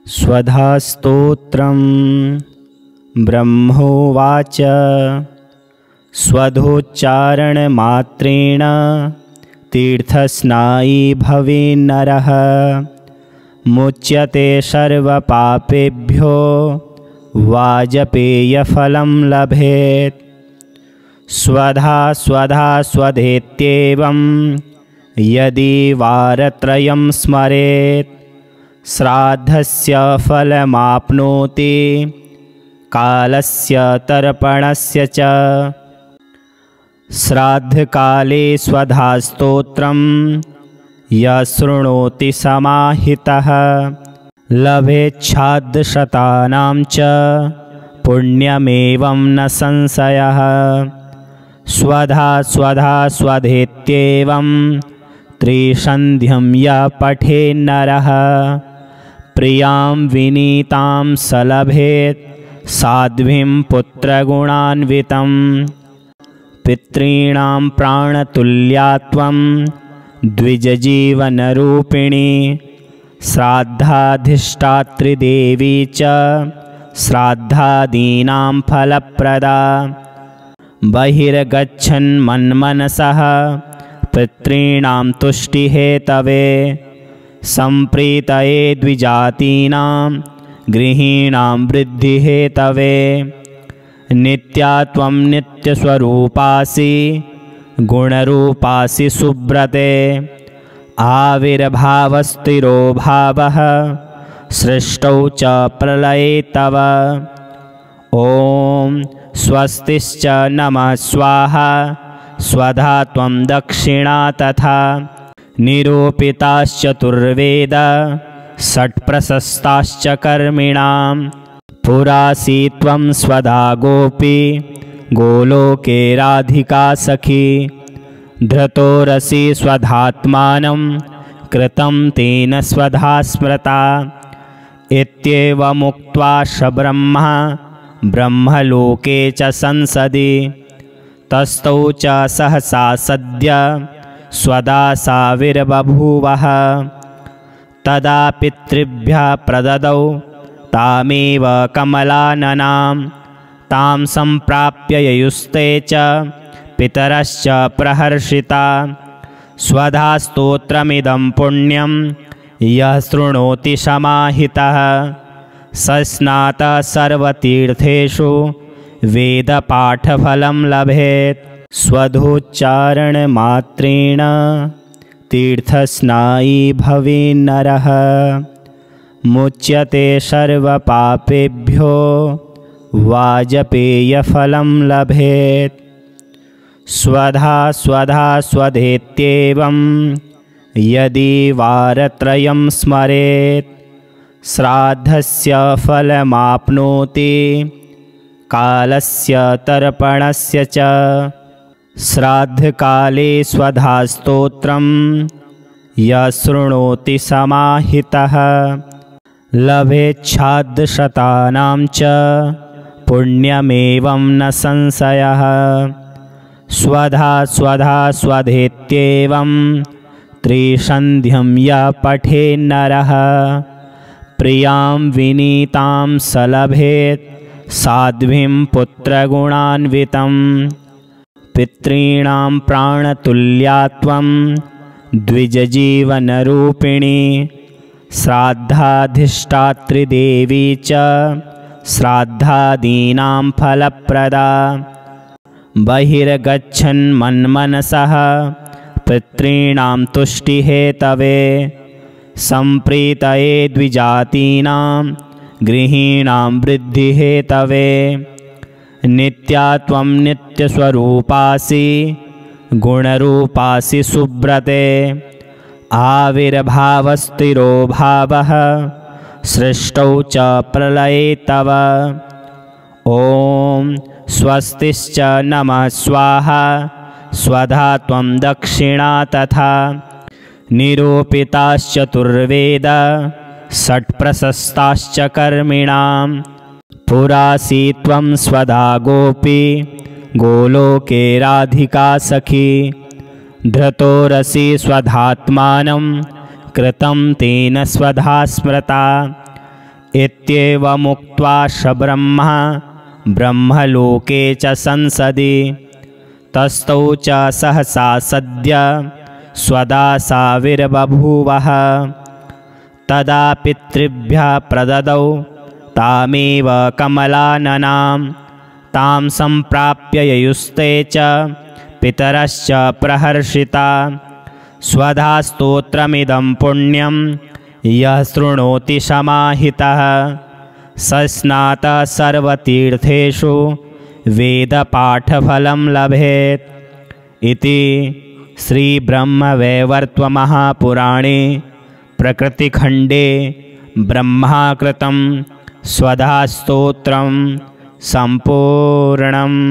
स्वधास्तोत्रं ब्रह्मोवाच स्वधोच्चारणमात्रेण तीर्थस्नायी भवेन्नरः मुच्यते सर्वपापेभ्यो वाजपेयफलं लभेत्। स्वधा स्वधा स्वधेत्येवं यदि वारत्रयं स्मरेत् श्राद्धस्य फलमाप्नोति कालस्य तर्पणस्य च। श्राद्धकाले स्वधास्तोत्रं यः शृणोति समाहितः लभेच्छाद्शतानां च पुण्यमेवं न संशयः। स्वधा स्वधा स्वधेत्येवं त्रिसन्ध्यं यः पठेन्नरः प्रियां विनीतां स लभेत् साध्वीं पुत्रगुणान्वितं। पितॄणां प्राणतुल्यात्वं द्विजजीवनरूपिणी श्राद्धाधिष्ठात्री च श्राद्धादीनां फलप्रदा। बहिर्गच्छन् मन्मनसः पितॄणां तुष्टिहेतवे सम्प्रीतये द्विजातीनां गृहीणां वृद्धिहेतवे। नित्या त्वं नित्यस्वरूपासि गुणरूपासि सुब्रते आविर्भावस्थिरो भावः सृष्टौ च प्रलये तव। ॐ स्वस्तिश्च नमः स्वाहा स्वधा त्वं दक्षिणा तथा निरूपिताश्चतुर्वेद षट्प्रशस्ताश्च कर्मिणां। पुरासि त्वं स्वधा गोपी गोलोके राधिका सखी धृतोरसि स्वधात्मानं कृतं तेन स्वधा स्मृता। इत्येवमुक्त्वा स ब्रह्मा ब्रह्मलोके च संसदि तस्थौ च सहसा सद्य स्वदासाविर्बभूवः। तदा पितृभ्यः प्रददौ तामेव कमलाननां तां सम्प्राप्य ययुस्ते च पितरश्च प्रहर्षिता। स्वधास्तोत्रमिदं पुण्यं यः शृणोति समाहितः स स्नातः सर्वतीर्थेषु वेदपाठफलं लभेत्। स्वधोच्चारणमात्रेण तीर्थस्नायी भवेन्नरः मुच्यते सर्वपापेभ्यो वाजपेयफलं लभेत्। स्वधा स्वधा स्वधेत्येवं यदि वारत्रयं स्मरेत् श्राद्धस्य फलमाप्नोति कालस्य तर्पणस्य च। श्राद्धकाले स्वधास्तोत्रं यः शृणोति समाहितः लभेच्छाद्शतानां च पुण्यमेवं न संशयः। स्वधा स्वधा स्वधेत्येवं त्रिसन्ध्यं यः पठेन्नरः प्रियां विनीतां स लभेत् साध्वीं पुत्रगुणान्वितं। पितॄणां प्राणतुल्यात्वं द्विजजीवनरूपिणी श्राद्धाधिष्ठात्री च श्राद्धादीनां फलप्रदा। बहिर्गच्छन् मन्मनसः पितॄणां तुष्टिहेतवे सम्प्रीतये द्विजातीनां गृहीणां वृद्धिहेतवे। नित्या त्वं नित्यस्वरूपासि गुणरूपासि सुब्रते आविर्भावस्थिरो भावः सृष्टौ च प्रलये तव। ॐ स्वस्तिश्च नमः स्वाहा स्वधा त्वं दक्षिणा तथा निरूपिताश्चतुर्वेद षट्प्रशस्ताश्च कर्मिणां। पुरासि त्वं स्वधा गोपी गोलोके राधिका सखी धृतोरसि स्वधात्मानं कृतं तेन स्वधा स्मृता। इत्येवमुक्त्वा स ब्रह्मा ब्रह्मलोके च संसदि तस्थौ च सहसा सद्य स्वदासाविर्बभूवः। तदा पितृभ्यः प्रददौ तामेव कमलाननां तां सम्प्राप्य ययुस्ते च पितरश्च प्रहर्षिता। स्वधा स्तोत्रमिदं पुण्यं यः शृणोति समाहितः स स्नातः सर्वतीर्थेषु वेदपाठफलं लभेत्। इति श्रीब्रह्मवैवर्तमहापुराणे प्रकृतिखण्डे ब्रह्माकृतं स्वधास्तोत्रं सम्पूर्णम्।